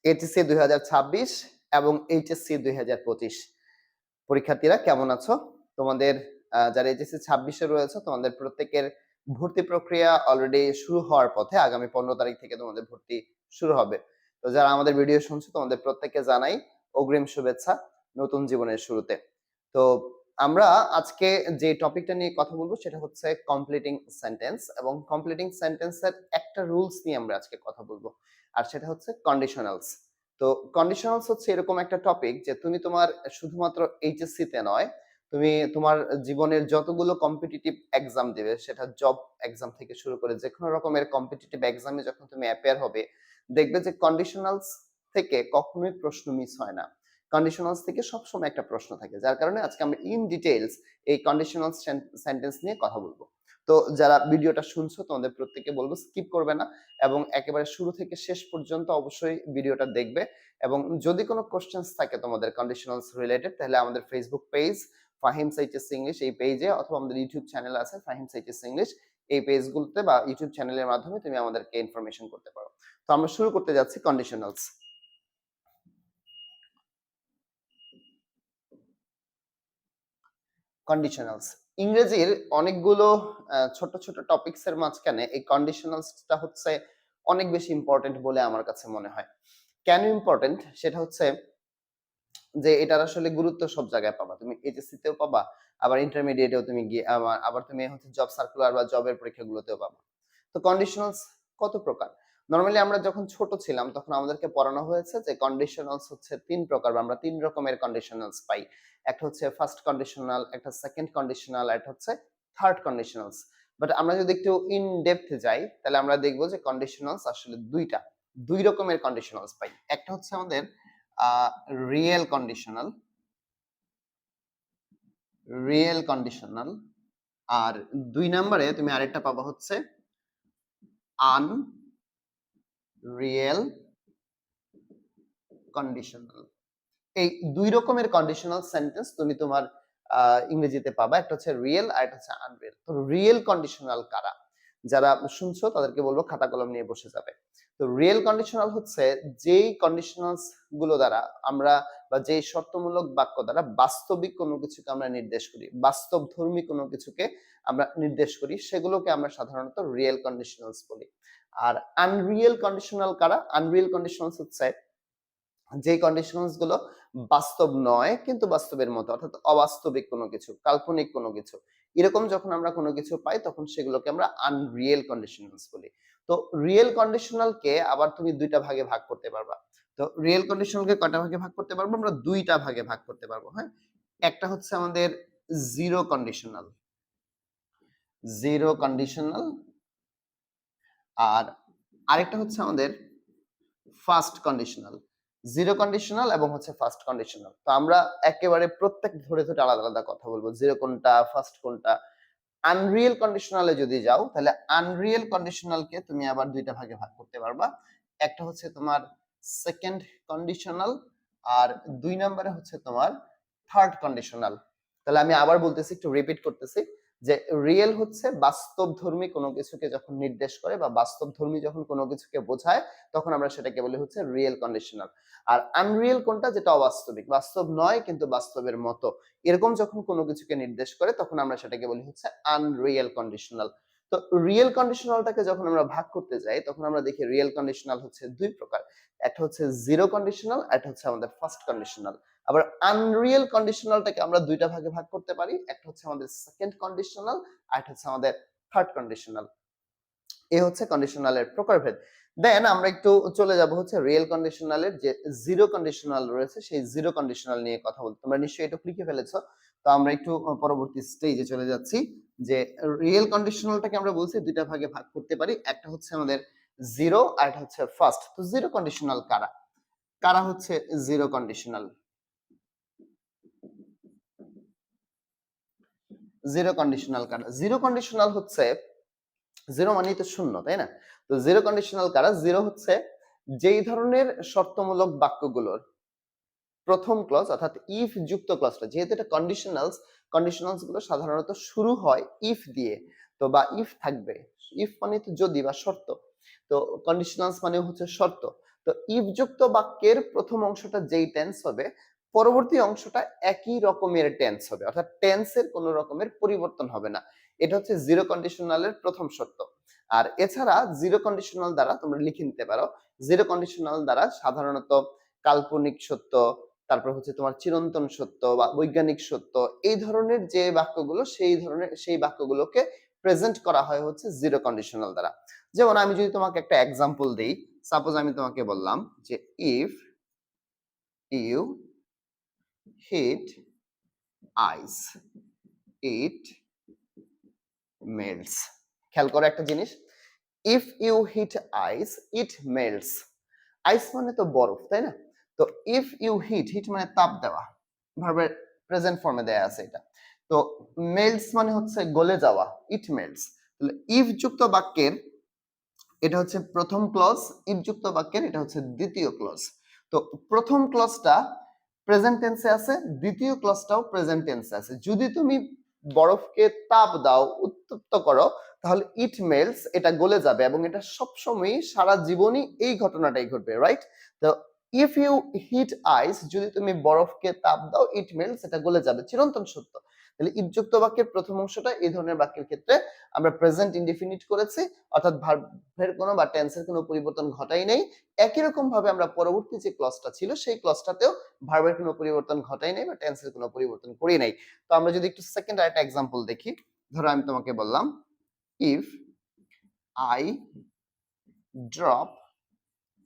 HSC 2026 এবং HSC 2025 পরীক্ষার্থীরা কেমন আছো? তোমাদের যারা এইচএসসি 26 এ রয়েছে তোমাদের প্রত্যেকের ভর্তি প্রক্রিয়া অলরেডি শুরু হওয়ার পথে। আগামী 15 তারিখ থেকে তোমাদের ভর্তি শুরু হবে। তো যারা আমাদের ভিডিও শুনছো তোমাদের প্রত্যেককে জানাই অগ্রিম শুভেচ্ছা নতুন জীবনের শুরুতে। তো আমরা আজকে যে টপিকটা নিয়ে কথা বলবো সেটা হচ্ছে কমপ্লিটিং সেন্টেন্স, এবং কমপ্লিটিং সেন্টেন্সের একটা রুলস নিয়ে আমরা আজকে কথা বলবো, আর সেটা হচ্ছে কন্ডিশনালস। তো কন্ডিশনালস হচ্ছে এরকম একটা টপিক যে তুমি তোমার শুধুমাত্র এইচএসসি তে নয়, তুমি তোমার জীবনের যতগুলো কম্পিটিটিভ এক্সাম দিবে, সেটা জব এক্সাম থেকে শুরু করে যে কোনো রকমের কম্পিটিটিভ এক্সামে যখন তুমি অ্যাপিয়ার হবে, দেখবে যে কন্ডিশনালস থেকে কখনোই প্রশ্ন মিস হয় না। কন্ডিশনালস থেকে সবসময় একটা প্রশ্ন থাকে, যার কারণে আজকে আমরা ইন ডিটেইলস এই কন্ডিশনাল সেন্টেন্স নিয়ে কথা বলবো। তো যারা ভিডিওটা শুনছো তোমাদের প্রত্যেককে বলবো স্কিপ করবে না, এবং একেবারে শুরু থেকে শেষ পর্যন্ত অবশ্যই ভিডিওটা দেখবে। এবং যদি কোনো কোশ্চেন্স থাকে তোমাদের কন্ডিশনালস রিলেটেড, তাহলে আমাদের ফেসবুক পেজ ফাহিমস এইচএসসি ইংলিশ এই পেজে, অথবা আমাদের ইউটিউব চ্যানেল আছে ফাহিমস এইচএসসি ইংলিশ, এই পেজগুলোতে বা ইউটিউব চ্যানেলের মাধ্যমে তুমি আমাদেরকে ইনফরমেশন করতে পারো। তো আমরা শুরু করতে যাচ্ছি কন্ডিশনালস। কন্ডিশনালস ইংরেজির অনেকগুলো ছোট ছোট টপিকস এর মাঝখানে এই কন্ডিশনালসটা হচ্ছে অনেক বেশি ইম্পর্টেন্ট বলে আমার কাছে মনে হয়। কেন ইম্পর্টেন্ট সেটা হচ্ছে যে এটার আসলে গুরুত্ব সব জায়গায় পাবা, তুমি এইচএসসি তেও পাবা, আবার ইন্টারমিডিয়েটেও তুমি গিয়ে আবার তুমি হচ্ছে জব সার্কুলার বা জবের পরীক্ষাগুলোতেও পাবা। তো কন্ডিশনালস কত প্রকার? নরমালি আমরা যখন ছোট ছিলাম তখন আমাদেরকে পড়ানো হয়েছে যে কন্ডিশনালস হচ্ছে তিন প্রকার, বা আমরা তিন রকমের কন্ডিশনালস পাই। একটা হচ্ছে ফার্স্ট কন্ডিশনাল, একটা সেকেন্ড কন্ডিশনাল, একটা হচ্ছে থার্ড কন্ডিশনালস। বাট আমরা যদি একটু ইন ডেপথ যাই তাহলে আমরা দেখবো যে কন্ডিশনালস আসলে দুই রকমের কন্ডিশনালস পাই। একটা হচ্ছে আমাদের রিয়েল কন্ডিশনাল, আর দুই নম্বরে তুমি আরেকটা পাবা হচ্ছে আনরিয়েল কন্ডিশনাল। এই দুই রকমের কন্ডিশনাল সেন্টেন্স তুমি তোমার ইংরেজিতে পাবা, একটা হচ্ছে রিয়েল আর একটা হচ্ছে আনরিয়েল। তো রিয়েল কন্ডিশনাল কারা? যারা শুনছো তাদেরকে বলবো খাতা কলম নিয়ে বসে যাবে। তো রিয়েল কন্ডিশনাল হচ্ছে যেই কন্ডিশনালস গুলো দ্বারা আমরা, বা যেই শর্তমূলক বাক্য দ্বারা বাস্তবিক কোনো কিছুকে আমরা নির্দেশ করি, বাস্তবধর্মী কোনো কিছুকে আমরা নির্দেশ করি, সেগুলোকে আমরা সাধারণত রিয়েল কন্ডিশনালস বলি। আর আনরিয়েল কন্ডিশনাল কারা? আনরিয়েল কন্ডিশনালস হচ্ছে যে কন্ডিশনস গুলো বাস্তব নয় কিন্তু বাস্তবের মতো, অর্থাৎ অবাস্তবিক কোনো কিছু, কাল্পনিক কোনো কিছু, এরকম যখন আমরা কোনো কিছু পাই তখন সেগুলোকে আমরা আনরিয়েল কন্ডিশনালস বলি। তো রিয়েল কন্ডিশনালকে আবার তুমি দুইটা ভাগে ভাগ করতে পারবা। তো রিয়েল কন্ডিশনালকে কয়টা ভাগে ভাগ করতে পারবো? আমরা দুইটা ভাগে ভাগ করতে পারবো। হ্যাঁ, একটা হচ্ছে আমাদের জিরো কন্ডিশনাল, আর আরেকটা হচ্ছে আমাদের ফার্স্ট কন্ডিশনাল। জিরো কন্ডিশনাল এবং হচ্ছে ফার্স্ট কন্ডিশনাল। তো আমরা একেবারে প্রত্যেক ধরে ধরে আলাদা আলাদা কথা বলবো, জিরো কোনটা, ফার্স্ট কোনটা। আনরিয়েল কন্ডিশনালে যদি যাও তাহলে আনরিয়েল কন্ডিশনালকে তুমি আবার দুইটা ভাগে ভাগ করতে পারবা। একটা হচ্ছে তোমার সেকেন্ড কন্ডিশনাল, আর দুই নম্বরে হচ্ছে তোমার থার্ড কন্ডিশনাল। তাহলে আমি আবার বলতেছি, একটু রিপিট করতেছি, যে রিয়েল হচ্ছে বাস্তবধর্মী কোনো কিছুকে যখন নির্দেশ করে বা বাস্তবধর্মী যখন কোনো কিছুকে বোঝায় তখন আমরা সেটাকে বলি হচ্ছে রিয়েল কন্ডিশনাল। আর আনরিয়েল কোনটা? যেটা অবাস্তবিক, বাস্তব নয় কিন্তু বাস্তবের মতো, এরকম যখন কোনো কিছুকে নির্দেশ করে তখন আমরা সেটাকে বলি হচ্ছে আনরিয়েল কন্ডিশনাল। তো রিয়েল কন্ডিশনালটাকে যখন আমরা ভাগ করতে যাই তখন আমরা দেখি রিয়েল কন্ডিশনাল হচ্ছে দুই প্রকার, একটা হচ্ছে জিরো কন্ডিশনাল, একটা হচ্ছে আমাদের ফার্স্ট কন্ডিশনাল। আবার আনরিয়েল কন্ডিশনালটাকে আমরা দুইটা ভাগে ভাগ করতে পারি, একটা হচ্ছে আমাদের সেকেন্ড কন্ডিশনাল, আর একটা হচ্ছে আমাদের থার্ড কন্ডিশনাল। এই হচ্ছে কন্ডিশনালের প্রকারভেদ। দেন আমরা একটু চলে যাব হচ্ছে রিয়েল কন্ডিশনালের যে জিরো কন্ডিশনাল রয়েছে সেই জিরো কন্ডিশনাল নিয়ে কথা বলতে। তোমরা নিশ্চয়ই এটা লিখে ফেলেছো। তো আমরা একটু পরবর্তী স্টেজে চলে যাচ্ছি, যে রিয়েল কন্ডিশনালটাকে আমরা বলছি দুইটা ভাগে ভাগ করতে পারি, একটা হচ্ছে আমাদের জিরো আর একটা হচ্ছে ফার্স্ট। তো জিরো কন্ডিশনাল কারা? কারা হচ্ছে জিরো কন্ডিশনাল? জিরো কন্ডিশনাল কারা? জিরো কন্ডিশনাল হচ্ছে, জিরো মানেই তো শূন্য, তাই না? তো জিরো কন্ডিশনাল কারা? জিরো হচ্ছে যেই ধরনের শর্তমূলক বাক্যগুলোর প্রথম ক্লজ অর্থাৎ ইফ যুক্ত ক্লজটা, যেহেতু এটা কন্ডিশনালস, কন্ডিশনালস গুলো সাধারণত শুরু হয় ইফ দিয়ে, তো বা ইফ থাকবে, ইফ মানে তো যদি বা শর্ত, তো কন্ডিশনালস মানে হচ্ছে শর্ত। তো তো ইফ যুক্ত বাক্যের প্রথম অংশটা যেই টেন্স হবে, পরবর্তী অংশটা একই রকমের টেন্স হবে, অর্থাৎ টেন্সের কোনো রকমের পরিবর্তন হবে না। এটা হচ্ছে জিরো কন্ডিশনালের প্রথম শর্ত। আর এছাড়া জিরো কন্ডিশনাল দ্বারা তোমরা লিখে নিতে পারো, জিরো কন্ডিশনাল দ্বারা সাধারণত কাল্পনিক সত্য, তারপর হচ্ছে তোমার চিরন্তন সত্য বা বৈজ্ঞানিক সত্য, এই ধরনের যে বাক্যগুলো সেই বাক্যগুলোকে প্রেজেন্ট করা হয় হচ্ছে জিরো কন্ডিশনাল দ্বারা। যেমন আমি যদি তোমাকে একটা এক্সাম্পল দেই, সাপোজ আমি তোমাকে বললাম যে if you heat ice it melts. খেয়াল করো একটা জিনিস, if you heat ice it melts. Ice মানে তো বরফ, তাই না? তো ইফ ইউ হিট, হিট মানে তাপ দেওয়া, ভার্বের প্রেজেন্ট ফর্মে দেয়া আছে এটা। তো মেল্টস মানে হচ্ছে গলে যাওয়া, ইট মেল্টস। তাহলে ইফ যুক্ত বাক্যের এটা হচ্ছে প্রথম ক্লজ, ইফ যুক্ত বাক্যের এটা হচ্ছে দ্বিতীয় ক্লজ। তো প্রথম ক্লজটা প্রেজেন্ট টেন্সে আছে, দ্বিতীয় ক্লজটাও প্রেজেন্ট টেন্সে আছে। যদি তুমি বরফকে তাপ দাও, উত্তপ্ত করো, তাহলে ইট মেল্টস, এটা গলে যাবে, এবং এটা সবসময় সারা জীবনই এই ঘটনাটাই ঘটবে, রাইট? তো ইফ ইউ হিট আইস, যদি তুমি বরফকে তাপ দাও, ইট মেল্টস, এটা গলে যাবে, চিরন্তন সত্য। তাহলে ইফ যুক্ত বাক্যের প্রথম অংশটা এই ধরনের বাক্যের ক্ষেত্রে আমরা প্রেজেন্ট ইনডিফিনিট করেছি, অর্থাৎ ভার্বের কোনো বা টেন্সের কোনো পরিবর্তন ঘটাই নেই। একই রকম ভাবে আমরা পরবর্তী যে ক্লজটা ছিল সেই ক্লজটাতেও ভার্বের কোনো পরিবর্তন ঘটাই নাই বা টেন্সের কোনো পরিবর্তন করি নাই। তো আমরা যদি একটু সেকেন্ড আরেকটা एग्जांपल দেখি, ধরো আমি তোমাকে বললাম if I drop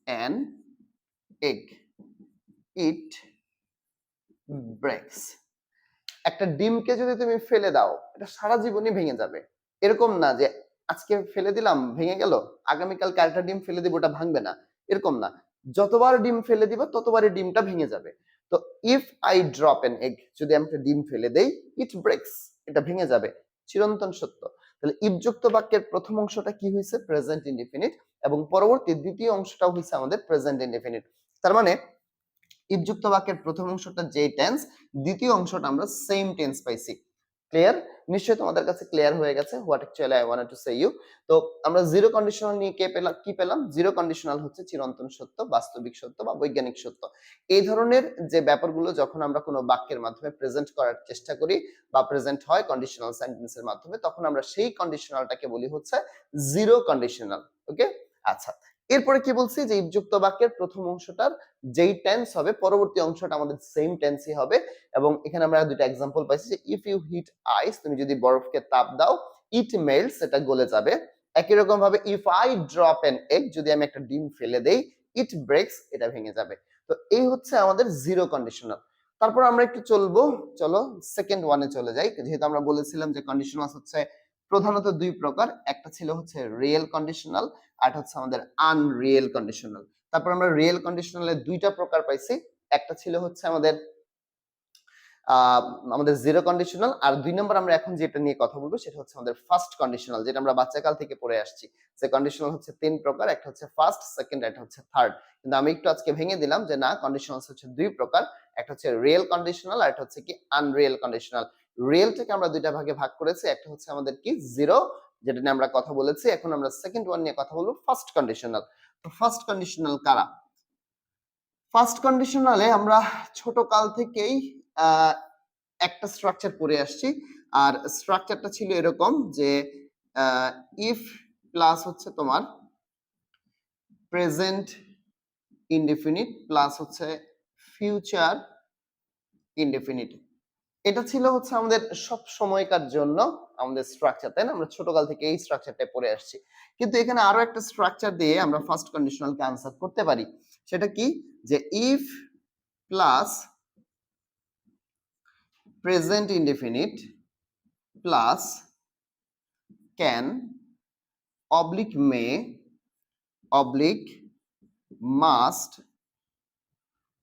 an egg ইট ব্রেকস। একটা ডিমকে যদি তুমি ফেলে দাও, এটা সারা জীবনই ভেঙে যাবে। এরকম না যে আজকে ফেলে দিলাম ভেঙে গেল, আগামীকালকে আরেকটা ডিম ফেলে দিব ওটা ভাঙবে না, এরকম না। যতবার ডিম ফেলে দিবা ততবারই ডিমটা ভেঙে যাবে। তো if I drop N egg, যদি আমি একটা ডিম ফেলে দেই, ইট ব্রেকস, এটা ভেঙে যাবে, চিরন্তন সত্য। তাহলে ইফ যুক্ত বাক্যের প্রথম অংশটা কি হয়েছে? প্রেজেন্ট ইনডিফিনিট, এবং পরবর্তী দ্বিতীয় অংশটাও হয়েছে আমাদের প্রেজেন্ট ইনডিফিনিট। তার মানে ইফ যুক্ত বাক্যের প্রথম অংশটা যে টেন্স, দ্বিতীয় অংশটা আমরা সেম টেন্স পাইছি। ক্লিয়ার? নিশ্চয়ই তোমাদের কাছে ক্লিয়ার হয়ে গেছে what actually I wanted to say you. তো আমরা জিরো কন্ডিশনাল নিয়ে কি পেলাম? জিরো কন্ডিশনাল হচ্ছে চিরন্তন সত্য, বাস্তবিক সত্য বা বৈজ্ঞানিক সত্য। এই ধরনের যে ব্যাপারগুলো যখন আমরা কোনো বাক্যের মাধ্যমে প্রেজেন্ট করার চেষ্টা করি বা প্রেজেন্ট হয় কন্ডিশনাল সেন্টেন্সের মাধ্যমে, তখন আমরা সেই কন্ডিশনালটাকে বলি হচ্ছে জিরো কন্ডিশনাল। ওকে, আচ্ছা। এরপরে কি বলছি যে ইফ যুক্ত বাক্যের প্রথম অংশটার যেই টেন্স হবে, পরবর্তী অংশটা আমাদের সেম টেন্সই হবে। এবং এখানে আমরা দুটো एग्जांपल পাইছি যে ইফ ইউ হিট আইস, তুমি যদি বরফকে তাপ দাও, ইট মেল্টস, এটা গলে যাবে। একই রকম ভাবে if I drop N egg, যদি আমি একটা ডিম ফেলে দেই, ইট ব্রেকস, এটা ভেঙে যাবে। তো এই হচ্ছে আমাদের জিরো কন্ডিশনাল। তারপর আমরা একটু চলো সেকেন্ড ওয়ানে চলে যাই। যেহেতু আমরা বলেছিলাম যে কন্ডিশনাল হচ্ছে প্রধানত দুই প্রকার, একটা ছিল হচ্ছে রিয়েল কন্ডিশনাল, আর হচ্ছে আমাদের আনরিয়েল কন্ডিশনাল। তারপর আমরা রিয়েল কন্ডিশনালের দুইটা প্রকার পাইছি, একটা ছিল হচ্ছে আমাদের জিরো কন্ডিশনাল, আর দুই নম্বর আমরা এখন যেটা নিয়ে কথা বলবো সেটা হচ্ছে আমাদের ফার্স্ট কন্ডিশনাল, যেটা আমরা বাচ্চাকাল থেকে পড়ে আসছি যে কন্ডিশনাল হচ্ছে তিন প্রকার, একটা হচ্ছে ফার্স্ট, সেকেন্ড, একটা হচ্ছে থার্ড। কিন্তু আমি একটু আজকে ভেঙে দিলাম যে না, কন্ডিশনাল হচ্ছে দুই প্রকার, একটা হচ্ছে রিয়েল কন্ডিশনাল আর একটা হচ্ছে কি আনরিয়েল কন্ডিশনাল। রিয়েলটাকে আমরা দুইটা ভাগে ভাগ করেছি, একটা হচ্ছে আমাদের কি জিরো, যেটা নিয়ে আমরা কথা বলেছি। এখন আমরা সেকেন্ড ওয়ান নিয়ে কথা বলবো, ফার্স্ট কন্ডিশনাল। তো ফার্স্ট কন্ডিশনাল কারা? ফার্স্ট কন্ডিশনালে আমরা ছোট কাল থেকেই একটা স্ট্রাকচার পড়ে আসছি, আর স্ট্রাকচারটা ছিল এরকম যে ইফ প্লাস হচ্ছে তোমার প্রেজেন্ট ইনডিফিনিট প্লাস হচ্ছে ফিউচার ইনডিফিনিট। এটা ছিল হচ্ছে আমাদের সব সময়কার জন্য আমাদের স্ট্রাকচার, তাই না? আমরা ছোটকাল থেকে এই স্ট্রাকচারটা পড়ে আসছি। কিন্তু এখানে আরো একটা স্ট্রাকচার দিয়ে আমরা ফার্স্ট কন্ডিশনালকে আনসার করতে পারি। সেটা কি? যে if plus present indefinite plus can oblique may oblique must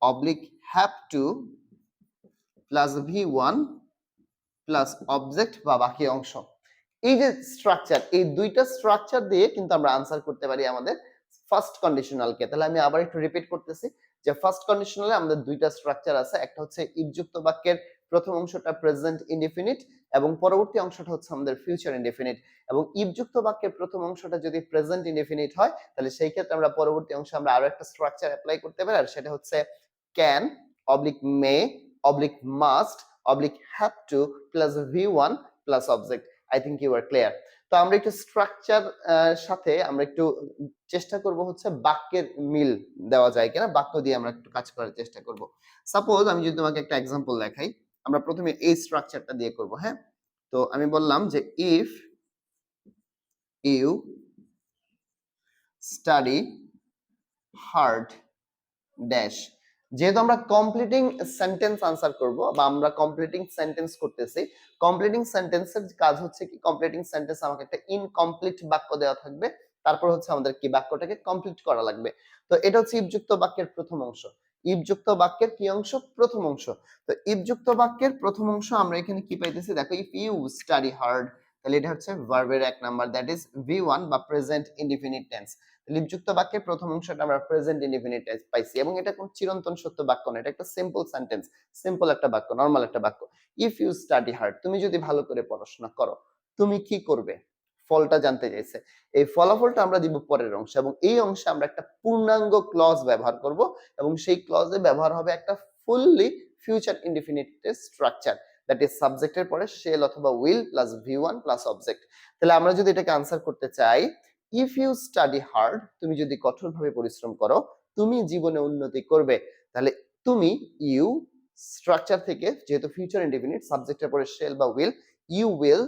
oblique have to plus V1 plus object বা বাকি অংশ। এই যে স্ট্রাকচার, এই দুইটা স্ট্রাকচার দিয়ে কিন্তু আমরা আনসার করতে পারি আমাদের ফার্স্ট কন্ডিশনালকে। তাহলে আমি আবার একটু রিপিট করতেছি যে ফার্স্ট কন্ডিশনালে আমাদের দুইটা স্ট্রাকচার আছে, একটা হচ্ছে ইফ যুক্ত বাক্যের প্রথম অংশটা প্রেজেন্ট ইনডিফিনিট এবং পরবর্তী অংশটা হচ্ছে আমাদের ফিউচার ইনডিফিনিট। এবং ইফ যুক্ত বাক্যের প্রথম অংশটা যদি প্রেজেন্ট ইনডিফিনিট হয় তাহলে সেই ক্ষেত্রে আমরা পরবর্তী অংশে আমরা আরো একটা স্ট্রাকচার অ্যাপ্লাই করতে পারি, আর সেটা হচ্ছে can oblique may oblique must oblique have to plus V1 plus object. I think you are clear. তো আমরা একটু স্ট্রাকচার সাথে আমরা একটু চেষ্টা করব হচ্ছে বাক্যের মিল দেওয়া যায় কিনা, বাক্য দিয়ে আমরা একটু কাজ করার চেষ্টা করব। সাপোজ আমি যদি তোমাকে একটা এক্সাম্পল দেখাই, আমরা প্রথমে এই স্ট্রাকচারটা দিয়ে করব। হ্যাঁ, তো আমি বললাম যে if you study hard dash. যেহেতু আমরা কমপ্লিটিং সেন্টেন্স আনসার করব বা আমরা কমপ্লিটিং সেন্টেন্স করতেছি, কমপ্লিটিং সেন্টেন্সের কাজ হচ্ছে কি, কমপ্লিটিং সেন্টেন্স আমাকে একটা ইনকমপ্লিট বাক্য দেওয়া থাকবে, তারপর হচ্ছে আমাদের কি বাক্যটাকে কমপ্লিট করা লাগবে। তো এটা হচ্ছে ইফযুক্ত বাক্যের প্রথম অংশ। ইফযুক্ত বাক্যের কি অংশ? প্রথম অংশ। তো ইফযুক্ত বাক্যের প্রথম অংশ আমরা এখানে কি পাইতেছি, দেখো ইফ ইউ স্টাডি হার্ড, তাহলে এটা হচ্ছে ভার্বের এক নাম্বার, দ্যাট ইজ V1 বা প্রেজেন্ট ইনডিফিনিট টেন্স। লিপযুক্ত বাক্যের প্রথম অংশটা আমরা প্রেজেন্ট ইনডিফিনিট টেন্স পাইছি, এবং এটা কোন চিরন্তন সত্য বাক্য না, এটা একটা সিম্পল সেন্টেন্স, সিম্পল একটা বাক্য, নরমাল একটা বাক্য। ইফ ইউ স্টাডি হার্ড, তুমি যদি ভালো করে পড়াশোনা করো, তুমি কি করবে? ফলটা জানতে চাইছে। এই ফলাফলটা আমরা দিব পরের অংশে, এবং এই অংশে আমরা একটা পূর্ণাঙ্গ ক্লজ ব্যবহার করব, এবং সেই ক্লজে ব্যবহার হবে একটা fully future indefinite structure, that is সাবজেক্টের পরে শেল অথবা will plus V1 plus object. তাহলে আমরা যদি এটাকে আনসার করতে চাই, ইফ ইউ স্টাডি হার্ড, তুমি যদি কঠোরভাবে পরিশ্রম করো, তুমি জীবনে উন্নতি করবে। তাহলে তুমি ইউ স্ট্রাকচার থেকে, যেহেতু ফিউচার ইনডিফিনিট, সাবজেক্টের পরে শেল বা উইল, ইউ উইল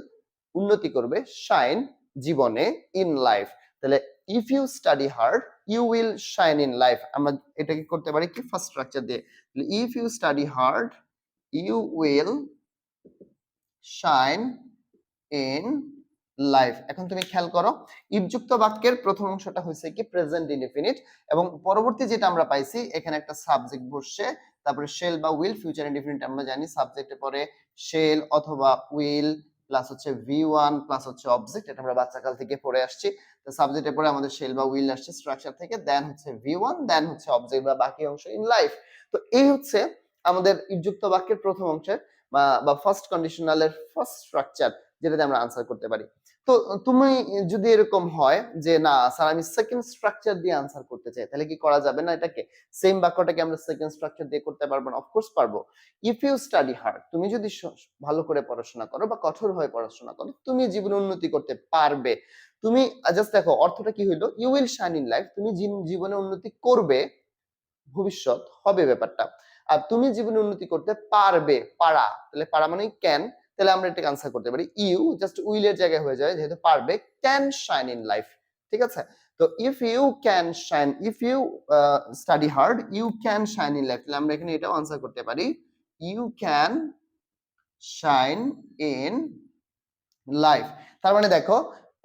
উন্নতি করবে, শাইন জীবনে, ইন লাইফ। তাহলে if you study hard you will shine in life. আমরা এটাকে করতে পারি কি ফার্স্ট স্ট্রাকচার দিয়ে, if you study hard you will shine in life. এখন তুমি খেয়াল করো, ইফযুক্ত বাক্যের প্রথম অংশটা হয়েছে কি প্রেজেন্ট ইনডিফিনিট, এবং পরবর্তী যেটা আমরা পাইছি এখানে একটা সাবজেক্ট বসছে, তারপরে শেল বা উইল, ফিউচার ইনডিফিনিট আমরা জানি সাবজেক্টের পরে শেল অথবা উইল প্লাস হচ্ছে V1 প্লাস হচ্ছে অবজেক্ট, এটা আমরা বাচ্চাকাল থেকে পড়ে আসছি। তো সাবজেক্টের পরে আমাদের শেল বা উইল আসছে স্ট্রাকচার থেকে, দেন হচ্ছে V1, দেন হচ্ছে অবজেক্ট বা বাকি অংশ ইন লাইফ। তো এই হচ্ছে আমাদের ইফযুক্ত বাক্যের প্রথম অংশের বা ফার্স্ট কন্ডিশনালের ফার্স্ট স্ট্রাকচার, যেটাতে আমরা আনসার করতে পারি। তো তুমি যদি এরকম হয় যে না স্যার আমি সেকেন্ড স্ট্রাকচার দিয়ে আনসার করতে চাই, তাহলে কি করা যাবে না? এটাকে সেম বাক্যটাকে আমরা সেকেন্ড স্ট্রাকচার দিয়ে করতে পারবো না? অফকোর্স পারবো। ইফ ইউ স্টাডি হার্ড, তুমি যদি ভালো করে পড়াশোনা করো বা কঠোর হয়ে পড়াশোনা করো, তুমি জীবনে উন্নতি করতে পারবে। তুমি জাস্ট দেখো অর্থটা কি হইলো, you will shine in life, তুমি জীবনে উন্নতি করবে, ভবিষ্যৎ হবে ব্যাপারটা। আর তুমি জীবনে উন্নতি করতে পারবে, পারা, তাহলে পারা মানে ক্যান, তাহলে আমরা এটাকে আনসার করতে পারি ইউ জাস্ট উইল এর জায়গায় হয়ে যায়, যেহেতু পারবে, ক্যান শাইন ইন লাইফ। ঠিক আছে? তো if you can shine, if you study hard you can shine in life, তাহলে আমরা এখানে এটাও আনসার করতে পারি you can shine in life. তার মানে দেখো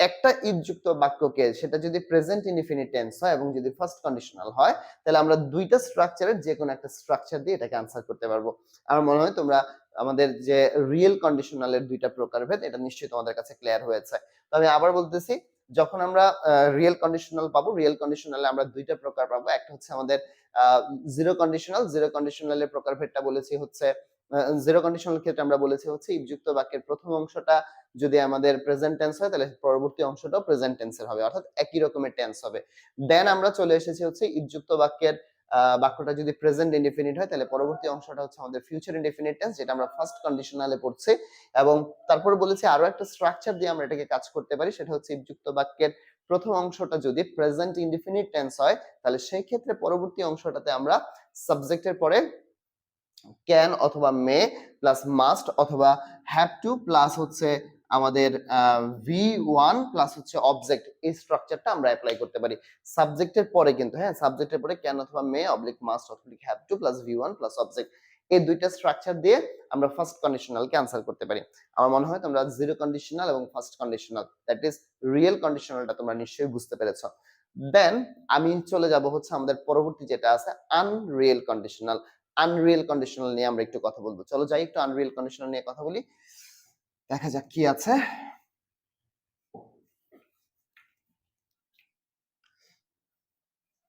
একটা ইফযুক্ত বাক্যকে সেটা যদি প্রেজেন্ট ইনডিফিনিট টেন্স হয় এবং যদি ফার্স্ট কন্ডিশনাল হয়, তাহলে আমরা দুইটা স্ট্রাকচারের যে কোনো একটা স্ট্রাকচার দিয়ে এটাকে আনসার করতে পারবো। আমার মনে হয় তোমরা আমাদের যে রিয়েল কন্ডিশনালের দুইটা প্রকারভেদ এটা নিশ্চয়ই তোমাদের কাছে ক্লিয়ার হয়েছে। তো আমি আবার বলতেছি, যখন আমরা রিয়েল কন্ডিশনাল পাবো, রিয়েল কন্ডিশনালে আমরা দুইটা প্রকার পাবো। একটা হচ্ছে আমাদের জিরো কন্ডিশনাল, জিরো কন্ডিশনালের প্রকারভেদটা বলেছি হচ্ছে জিরো কন্ডিশনাল ক্ষেত্রে আমরা বলেছি হচ্ছে ইফযুক্ত বাক্যের প্রথম অংশটা যদি আমাদের প্রেজেন্ট টেন্স হয় তাহলে পরবর্তী অংশটাও প্রেজেন্ট টেন্সের হবে, অর্থাৎ একই রকমের টেন্স হবে। দেন আমরা চলে এসেছি হচ্ছে ইফযুক্ত বাক্যের বাক্যটা যদি প্রেজেন্ট ইনডিফিনিট হয় তাহলে পরবর্তী অংশটা হচ্ছে আমাদের ফিউচার ইনডিফিনিট টেন্স, যেটা আমরা ফার্স্ট কন্ডিশনালে পড়ছি। এবং তারপর বলেছি আরো একটা স্ট্রাকচার দিয়ে আমরা এটাকে কাজ করতে পারি, সেটা হচ্ছে ইফযুক্ত বাক্যের প্রথম অংশটা যদি প্রেজেন্ট ইনডিফিনিট টেন্স হয় তাহলে সেই ক্ষেত্রে পরবর্তী অংশটাতে আমরা সাবজেক্টের পরে ক্যান অথবা মে প্লাস মাস্ট অথবা হ্যাভ টু প্লাস হচ্ছে আমাদের V1 প্লাস হচ্ছে অবজেক্ট, এই স্ট্রাকচারটা আমরা অ্যাপ্লাই করতে পারি সাবজেক্টের পরে। কিন্তু হ্যাঁ, সাবজেক্টের পরে ক্যান অথবা may oblique must oblique have to plus V1 plus object, এই দুইটা স্ট্রাকচার দিয়ে আমরা ফার্স্ট কন্ডিশনালকে আনসার করতে পারি। আমার মনে হয় তোমরা জিরো কন্ডিশনাল এবং first conditional, that is real কন্ডিশনালটা তোমরা নিশ্চয়ই বুঝতে পেরেছো। দেন আমি চলে যাব হচ্ছে আমাদের পরবর্তী যেটা আছে আনরিয়েল কন্ডিশনাল। আনরিয়েল কন্ডিশনাল নিয়ে আমরা একটু কথা বলবো। চলো যাই একটু আনরিয়েল কন্ডিশনাল নিয়ে কথা বলি, দেখা যাক কি আছে।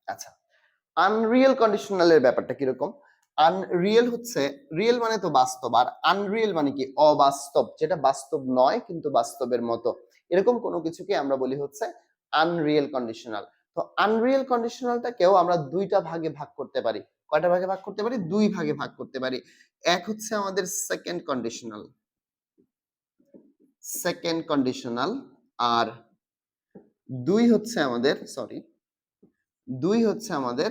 আচ্ছা, আনরিয়েল কন্ডিশনালের ব্যাপারটা কিরকম? আনরিয়েল হচ্ছে, রিয়েল মানে তো বাস্তব, আর আনরিয়েল মানে কি অবাস্তব, যেটা বাস্তব নয় কিন্তু বাস্তবের মতো, এরকম কোনো কিছুকে আমরা বলি হচ্ছে আনরিয়েল কন্ডিশনাল। তো আনরিয়েল কন্ডিশনালটাকেও আমরা দুইটা ভাগে ভাগ করতে পারি। কয়টা ভাগে ভাগ করতে পারি? দুই ভাগে ভাগ করতে পারি। এক হচ্ছে আমাদের সেকেন্ড কন্ডিশনাল, সেকেন্ড কন্ডিশনাল, আর দুই হচ্ছে আমাদের দুই হচ্ছে আমাদের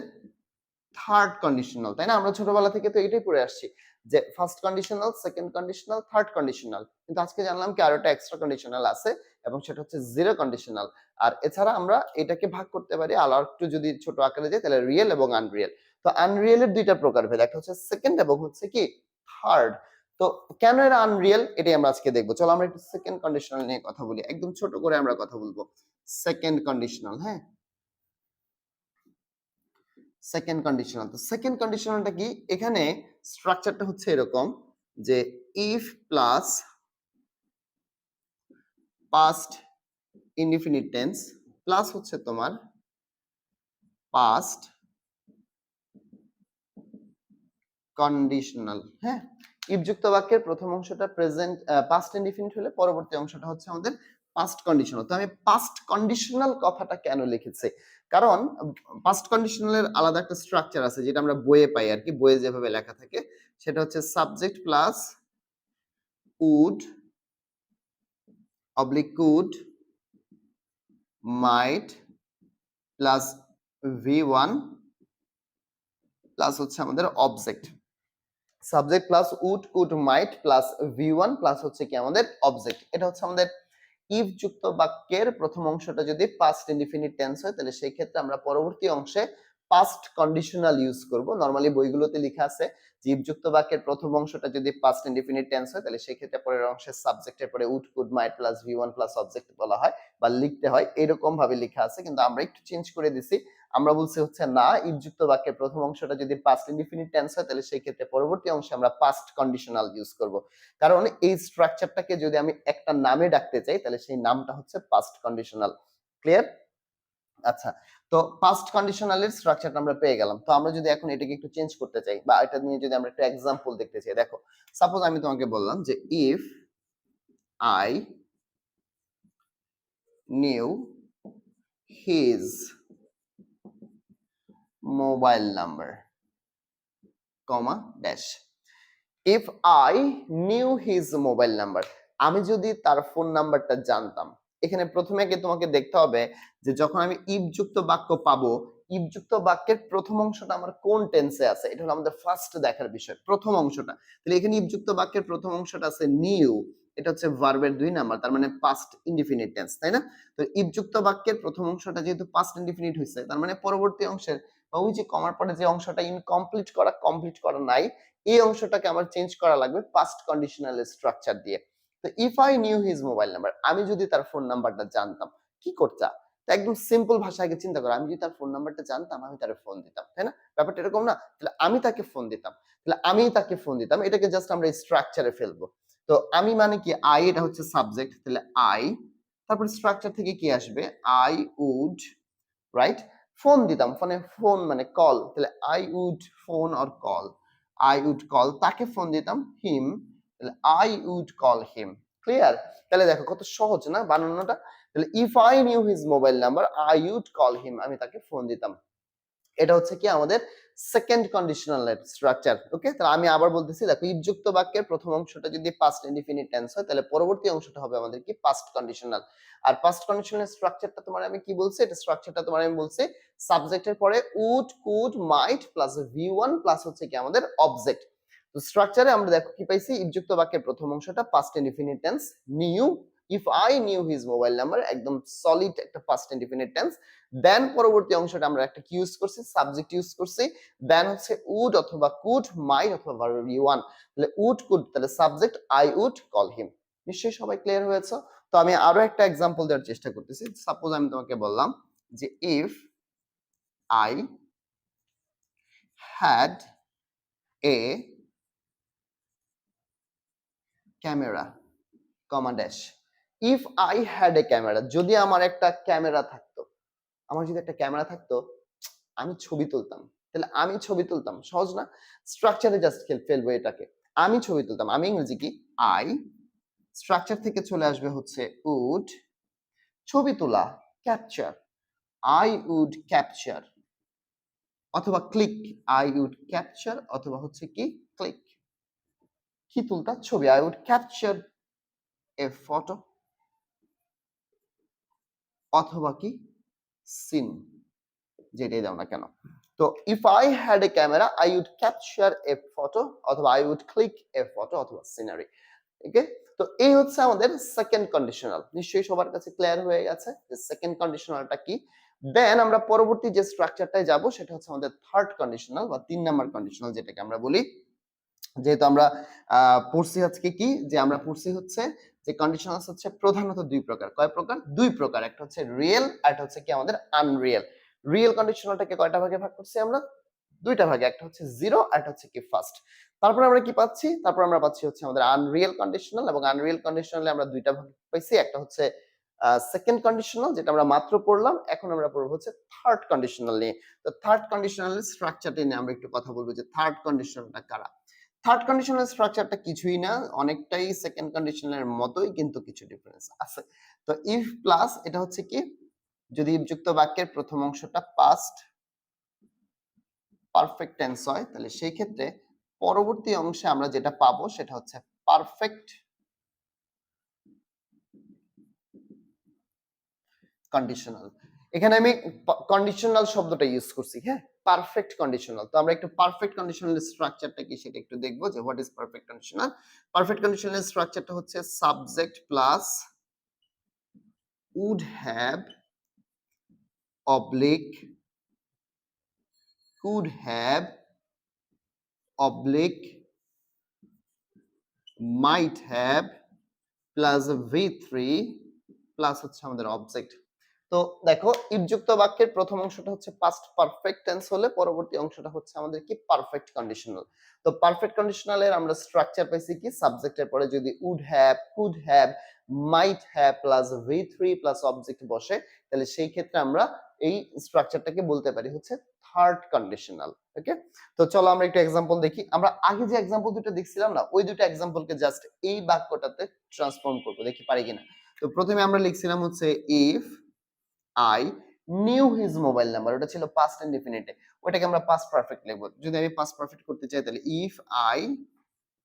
থার্ড কন্ডিশনাল, তাই না? আমরা ছোটবেলা থেকে তো এটাই পড়ে আসছি যে first conditional, second conditional, third conditional. কিন্তু আজকে জানলাম কি আরো একটা এক্সট্রা কন্ডিশনাল আছে, এবং সেটা হচ্ছে জিরো কন্ডিশনাল। আর এছাড়া আমরা এটাকে ভাগ করতে পারি আলাদা একটু যদি ছোট আকারে যাই, তাহলে রিয়েল এবং আনরিয়েল। তো আনরিয়েলের দুইটা প্রকারভেদ, একটা হচ্ছে সেকেন্ড এবং হচ্ছে কি থার্ড। তো কেন এরা আনরিয়েল এটাই আমরা আজকে দেখবো। চলো আমরা একটু সেকেন্ড কন্ডিশনাল নিয়ে কথা বলি, একদম ছোট করে আমরা কথা বলবো। সেকেন্ড কন্ডিশনাল, হ্যাঁ, সেকেন্ড কন্ডিশনাল। তো সেকেন্ড কন্ডিশনালটা কি? এখানে স্ট্রাকচারটা হচ্ছে এরকম যে if plus past indefinite tense plus হচ্ছে তোমার পাস্ট কন্ডিশনাল, হ্যাঁ। ইফ যুক্ত বাক্যের প্রথম অংশটা প্রেজেন্ট পাস্ট ইনডিফিনিট হলে পরবর্তী অংশটা হচ্ছে আমাদের পাস্ট কন্ডিশনাল। তো আমি পাস্ট কন্ডিশনাল কথাটা কেন লিখেছি? কারণ পাস্ট কন্ডিশনালের আলাদা একটা স্ট্রাকচার আছে যেটা আমরা বইয়ে পাই আর কি, বইয়ে যেভাবে লেখা থাকে সেটা হচ্ছে subject plus would oblique could might plus V1 plus হচ্ছে আমাদের object. Subject plus would could might plus V1 plus হচ্ছে কি আমাদের অবজেক্ট। এটা হচ্ছে আমাদের ইফ যুক্ত বাক্যের প্রথম অংশটা যদি পাস্ট ইনডিফিনিট টেন্স হয়, তাহলে সেই ক্ষেত্রে আমরা পরবর্তী অংশে পাস্ট কন্ডিশনাল ইউজ করব। নরমালি বইগুলোতে লেখা আছে যে ইফ যুক্ত বাক্যের প্রথম অংশটা যদি পাস্ট ইনডিফিনিট টেন্স হয়, তাহলে সেই ক্ষেত্রে পরের অংশের সাবজেক্টের পরে would could might plus V1 plus object বলা হয় বা লিখতে হয়, এরকম ভাবে লেখা আছে। কিন্তু আমরা একটু চেঞ্জ করে দিছি, আমরা বলছি হচ্ছে না, ইফ যুক্ত বাক্যের প্রথম অংশটা যদি পাস্ট ইনডিফিনিট টেন্স হয়, তাহলে সেই ক্ষেত্রে পরবর্তী অংশে আমরা পাস্ট কন্ডিশনাল ইউজ করব। কারণ এই স্ট্রাকচারটাকে যদি আমি একটা নামে ডাকতে চাই, তাহলে সেই নামটা হচ্ছে পাস্ট কন্ডিশনাল। ক্লিয়ার? আচ্ছা, তো পাস্ট কন্ডিশনালের স্ট্রাকচারটা আমরা পেয়ে গেলাম। তো আমরা যদি এখন এটাকে একটু চেঞ্জ করতে চাই বা এটা নিয়ে যদি আমরা একটা এক্সাম্পল দেখতে চাই, দেখো সাপোজ আমি তোমাকে বললাম যে if I knew his mobile number comma dash, if I knew his mobile number, আমি যদি তার ফোন নাম্বারটা জানতাম। এখানে প্রথমে আগে তোমাকে দেখতে হবে যে যখন আমি ইফ যুক্ত বাক্য পাবো, ইফ যুক্ত বাক্যের প্রথম অংশটা আমার কোন টেন্সে আছে, এটা হলো আমাদের ফার্স্ট দেখার বিষয়, প্রথম অংশটা। তাহলে এখানে ইফ যুক্ত বাক্যের প্রথম অংশটা আছে নিউ, এটা হচ্ছে ভার্বের 2 নাম্বার, তার মানে পাস্ট ইনডিফিনিট টেন্স, তাই না? তো ইফ যুক্ত বাক্যের প্রথম অংশটা যেহেতু পাস্ট ইনডিফিনিট হয়েছে, তার মানে পরবর্তী অংশের বা ওই যে কমার পরে যে অংশটা ইনকমপ্লিট করা, কমপ্লিট করা নাই, এই অংশটাকে আমার চেঞ্জ করা লাগবে পাস্ট কন্ডিশনাল স্ট্রাকচার দিয়ে। তো if I knew his mobile number, আমি যদি তার ফোন নাম্বারটা জানতাম, কি করতাম? তো একদম সিম্পল ভাষায় আগে চিন্তা করো, আমি যদি তার ফোন নাম্বারটা জানতাম, আমি তার ফোন দিতাম, তাই না? ব্যাপারটা এরকম না? তাহলে আমি তাকে ফোন দিতাম, তাহলে আমি তাকে ফোন দিতাম, এটাকে জাস্ট আমরা স্ট্রাকচারে ফেলবো। তো আমি মানে কি, আই এটা হচ্ছে সাবজেক্ট, তাহলে আই, তারপর স্ট্রাকচার থেকে কি আসবে, আই উড, রাইট, ফোন দিতাম, ফোনে ফোন মানে কল, তাহলে I would phone or call, I would call, তাকে ফোন দিতাম, হিম, তাহলে I would call him. Clear? তাহলে দেখো কত সহজ না বানানোটা। তাহলে if I knew his mobile number I would call him, আমি তাকে ফোন দিতাম। এটা হচ্ছে কি আমাদের সেকেন্ড কন্ডিশনালের স্ট্রাকচার। ওকে, তাহলে আমি আবার বলতেছি, দেখো ইফ যুক্ত বাক্যের প্রথম অংশটা যদি পাস্ট ইনডিফিনিট টেন্স হয়, তাহলে পরবর্তী অংশটা হবে আমাদের কি পাস্ট কন্ডিশনাল। আর পাস্ট কন্ডিশনাল স্ট্রাকচারটা তোমার আমি কি বলছি, এটা স্ট্রাকচারটা তোমার আমি বলছি সাবজেক্টের পরে would could might plus V1 plus হচ্ছে কি আমাদের অবজেক্ট। তো স্ট্রাকচারে আমরা দেখো কি পাইছি, ইফ যুক্ত বাক্যের প্রথম অংশটা past indefinite tense new, if I knew his mobile number, একদম সলিড একটা পাস্ট ইনডিফিনিট টেন্স। দেন পরবর্তী অংশটা আমরা একটা কি ইউজ করছি, সাবজেক্ট ইউজ করছি। দেন হচ্ছে উড অথবা কুড, মাইট অথবা ভার্ব V1, তাহলে উড কুড, তাহলে subject I would call him. নিশ্চয়ই সবাই ক্লিয়ার হয়েছে? তো আমি আরো একটা এক্সাম্পল দেওয়ার চেষ্টা করতেছি। সাপোজ আমি তোমাকে বললাম যে if I had a camera comma dash, if I had a camera, যদি আমার একটা ক্যামেরা থাকতো, আমার যদি একটা ক্যামেরা থাকতো, আমি ছবি তুলতাম। তাহলে আমি ছবি তুলতাম, সহজ না? স্ট্রাকচারে জাস্ট ফেলবো এটাকে। আমি ছবি তুলতাম, আমি ইংরেজি কি আই, স্ট্রাকচার থেকে চলে আসবে হচ্ছে উড, ছবি তোলা ক্যাপচার, আই উড ক্যাপচার, অথবা ক্লিক, আই উড ক্যাপচার, অথবা হচ্ছে কি ক্লিক, কি তুলতা ছবি, I would capture a photo, অথবা কি সিন, যেটাই দাও না কেন। তো if I had a camera I would capture a photo, অথবা I would click a photo, অথবা সিনারি। ওকে, তো এই হচ্ছে আমাদের সেকেন্ড কন্ডিশনাল। নিশ্চয়ই সবার কাছে ক্লিয়ার হয়ে গেছে যে সেকেন্ড কন্ডিশনালটা কি। দেন আমরা পরবর্তী যে স্ট্রাকচারটায় যাব সেটা হচ্ছে আমাদের থার্ড কন্ডিশনাল বা 3 নাম্বার কন্ডিশনাল, যেটাকে আমরা বলি, যেহেতু আমরা পড়ছি আজকে কি, যে আমরা পড়ছি হচ্ছে যে কন্ডিশনালস হচ্ছে প্রধানত দুই প্রকার। কয় প্রকার? দুই প্রকার। একটা হচ্ছে রিয়েল, আর একটা হচ্ছে কি আমাদের আনরিয়েল। রিয়েল কন্ডিশনালটাকে কয়টা ভাগে ভাগ করছি আমরা? দুইটা ভাগে, একটা হচ্ছে জিরো আর একটা হচ্ছে কি ফার্স্ট। তারপর আমরা কি পাচ্ছি? তারপর আমরা পাচ্ছি হচ্ছে আমাদের আনরিয়েল কন্ডিশনাল, এবং আনরিয়েল কন্ডিশনালে আমরা দুইটা ভাগ পাইছি। একটা হচ্ছে সেকেন্ড কন্ডিশনাল, যেটা আমরা মাত্র পড়লাম। এখন আমরা পড়বো হচ্ছে থার্ড কন্ডিশনাল নিয়ে। তো থার্ড কন্ডিশনালের স্ট্রাকচারটা নিয়ে আমরা একটু কথা বলবো যে থার্ড কন্ডিশনালটা কারা। থার্ড কন্ডিশনাল স্ট্রাকচারটা কিছুই না, অনেকটাই সেকেন্ড কন্ডিশনালের মতোই, কিন্তু কিছু ডিফারেন্স আছে। তো ইফ প্লাস, এটা হচ্ছে কি, যদি যুক্ত বাক্যের প্রথম অংশটা পাস্ট পারফেক্ট টেন্স হয়, তাহলে সেই ক্ষেত্রে পরবর্তী অংশে আমরা যেটা পাবো সেটা হচ্ছে পারফেক্ট কন্ডিশনাল। এখানে আমি কন্ডিশনাল শব্দটা ইউজ করছি, হ্যাঁ, পারফেক্ট কন্ডিশনাল। তো আমরা একটু পারফেক্ট কন্ডিশনাল স্ট্রাকচারটা কি সেটা একটু দেখবো, যে what is perfect conditional. Perfect conditional স্ট্রাকচারটা হচ্ছে subject plus would have oblique, could have oblique, might have plus V3 plus হচ্ছে আমাদের অবজেক্ট। তো দেখো, ইফ যুক্ত বাক্যের প্রথম অংশটা হচ্ছে পাস্ট পারফেক্ট টেন্স হলে পরবর্তী অংশটা হচ্ছে আমাদের কি পারফেক্ট কন্ডিশনাল। তো পারফেক্ট কন্ডিশনালের আমরা স্ট্রাকচার পাইছি কি, সাবজেক্টের পরে যদি would have, could have, might have plus V3 plus object বসে, তাহলে সেই ক্ষেত্রে আমরা এই স্ট্রাকচারটাকে বলতে পারি হচ্ছে থার্ড কন্ডিশনাল। ওকে, তো চলো আমরা একটু এক্সাম্পল দেখি। আমরা আগে যে এক্সাম্পল দুটো দেখছিলাম না, ওই দুটো এক্সাম্পলকে জাস্ট এই বাক্যটাতে ট্রান্সফর্ম করবো, দেখি পারি কিনা। তো প্রথমে আমরা লিখছিলাম হচ্ছে if I knew his mobile number, ওটা ছিল পাস্ট ইনডিফিনিটে, ওটাকে আমরা পাস্ট পারফেক্ট লিখবো। যদি আমি পাস্ট পারফেক্ট করতে চাই তাহলে ইফ আই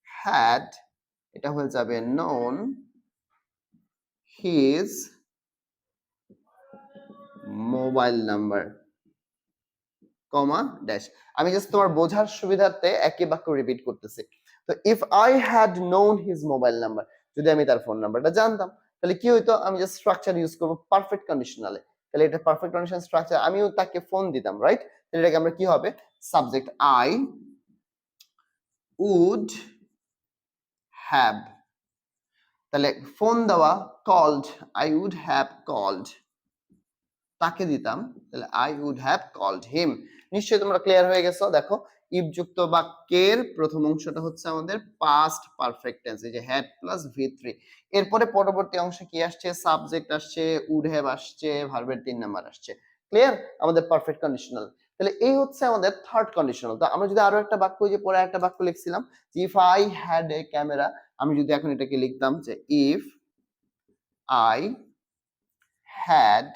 হ্যাড, এটা হয়ে যাবে নোন হিজ মোবাইল নাম্বার, কমা ড্যাশ। আমি জাস্ট তোমার বোঝার সুবিধার্থে একই বাক্য রিপিট করতেছি। তো if I had known his mobile number, যদি আমি তার ফোন নাম্বারটা জানতাম, তাহলে কি হইতো, আমি জাস্ট স্ট্রাকচার ইউজ করব পারফেক্ট কন্ডিশনালে। তাহলে এটা পারফেক্ট কন্ডিশন স্ট্রাকচার, আমিও তাকে ফোন দিতাম, রাইট? তাহলে এটাকে আমরা কি হবে, সাবজেক্ট আই উড হ্যাভ, তাহলে ফোন দেওয়া called, I would have called, তাকে দিতাম, তাহলে I would have called him. নিশ্চয়ই তোমরা ক্লিয়ার হয়ে গেছো। দেখো, ইফ যুক্ত বাক্যের প্রথম অংশটা হচ্ছে আমাদের পাস্ট পারফেক্ট টেন্স, এই যে হ্যাড প্লাস V3, এরপরে পরবর্তী অংশে কি আসছে, সাবজেক্ট আসছে, উড হ্যাভ আসছে, ভার্বের 3 নাম্বার আসছে। ক্লিয়ার? আমাদের পারফেক্ট কন্ডিশনাল। তাহলে এই হচ্ছে আমাদের থার্ড কন্ডিশনাল। তো আমরা যদি আরো একটা বাক্য, যে পরে একটা বাক্য লিখছিলাম যে if I had a camera, আমি যদি এখন এটাকে লিখতাম যে if I had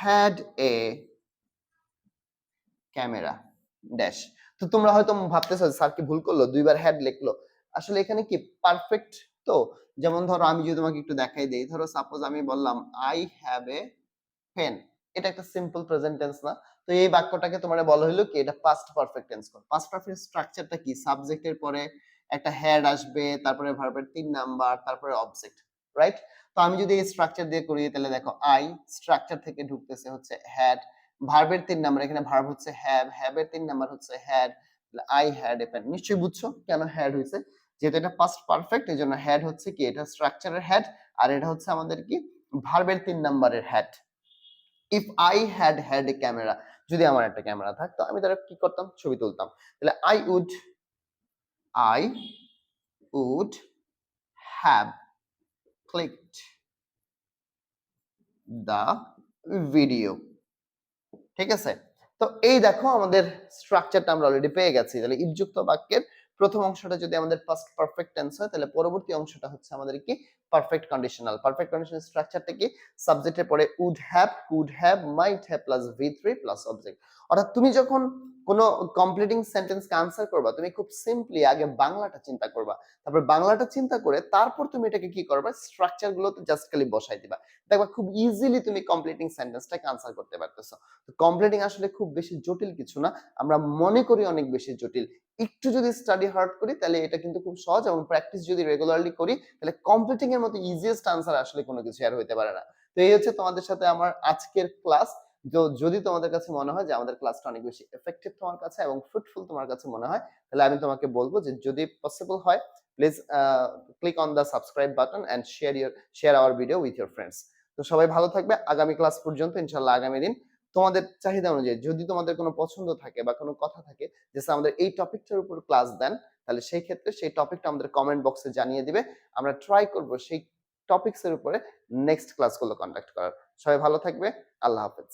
had a camera dash. তো তোমরা হয়তো ভাবতেছো স্যার কি ভুল করলো, দুইবার হ্যাড লিখলো। আসলে এখানে কি পারফেক্ট, তো যেমন ধরো আমি যদি তোমাকে একটু দেখাই দেই, ধরো সাপোজ আমি বললাম আই হ্যাভ এ পেন, এটা একটা সিম্পল প্রেজেন্ট টেন্স না? তো এই বাক্যটাকে তোমার বলা হলো কি, এটা past perfect tense. Past perfect স্ট্রাকচারটা কি, সাবজেক্টের পরে একটা হ্যাড আসবে, তারপরে ভার্বের 3 নাম্বার, তারপরে অবজেক্ট, রাইট? তো আমি যদি এই স্ট্রাকচার দিয়ে করি, তাহলে দেখো আই স্ট্রাকচার থেকে ঢুকতেছে হচ্ছে হ্যাড, ভার্বের 3 নাম্বার, এখানে ভার্ব হচ্ছে হ্যাভ, হ্যাভের 3 নাম্বার হচ্ছে had, I had a pen. নিশ্চয়ই বুঝছো কেন হ্যাড হয়েছে, যেহেতু এটা পাস্ট পারফেক্ট, এই জন্য হ্যাড হচ্ছে কি, এটা স্ট্রাকচারের হ্যাড, আর এটা হচ্ছে আমাদের কি, ভার্বের 3 নাম্বারের had. If I had had a camera, যদি আমার একটা ক্যামেরা থাকতো, আমি তারা কি করতাম, ছবি তুলতাম। তাহলে I would have clicked the video. ঠিক আছে? তো এই দেখো আমাদের স্ট্রাকচারটা আমরা অলরেডি পেয়ে গেছি। তাহলে ইফ যুক্ত বাক্যের প্রথম অংশটা যদি আমাদের ফার্স্ট পারফেক্ট টেন্স হয়, তাহলে পরবর্তী অংশটা হচ্ছে আমাদের কি পারফেক্ট কন্ডিশনাল। পারফেক্ট কন্ডিশনাল স্ট্রাকচারটা কি? সাবজেক্টের পরে would have, could have, might have plus ভি3 প্লাস অবজেক্ট। অর্থাৎ তুমি যখন কোনো কমপ্লিটিং সেন্টেন্সকে আনসার করবা, তুমি খুব সিম্পলি আগে বাংলাটা চিন্তা করবা। তারপর বাংলাটা চিন্তা করে তারপর তুমি এটাকে কি করবা? স্ট্রাকচার গুলোতে জাস্ট খালি বসাই দিবা। দেখবা খুব ইজিলি তুমি কমপ্লিটিং সেন্টেন্সটাকে আনসার করতে পারতেছো। তো কমপ্লিটিং আসলে খুব বেশি জটিল কিছু না। আমরা মনে করি অনেক বেশি জটিল। একটু যদি স্টাডি হার্ড করি তাহলে এটা কিন্তু খুব সহজ, এবং প্র্যাকটিস যদি রেগুলারলি করি তাহলে কমপ্লিটিং এর মতো ইজিয়েস্ট আনসার আসলে কোনো কিছু আর হইতে পারে না। তো এই হচ্ছে তোমাদের সাথে আমার আজকের ক্লাস। যদি তোমাদের কাছে মনে হয় যে আমাদের ক্লাসটা অনেক বেশি এফেক্টিভ তোমার কাছে এবং ফ্রুটফুল তোমার কাছে মনে হয়, তাহলে আমি তোমাকে বলবো যে যদি পসিবল হয় please click on the subscribe button and share our video with your friends. তো সবাই ভালো থাকবে। আগামী ক্লাস পর্যন্ত ইনশাআল্লাহ আগামী দিন তোমাদের চাহিদা অনুযায়ী যদি তোমাদের কোনো পছন্দ থাকে বা কোনো কথা থাকে যে স্যার আমাদের এই টপিকটার উপর ক্লাস দেন, তাহলে সেই ক্ষেত্রে সেই টপিকটা আমাদের কমেন্ট বক্সে জানিয়ে দিবে। আমরা ট্রাই করব সেই টপিকস এর উপরে নেক্সট ক্লাসগুলো কন্ডাক্ট করার। সবাই ভালো থাকবে। আল্লাহ হাফেজ।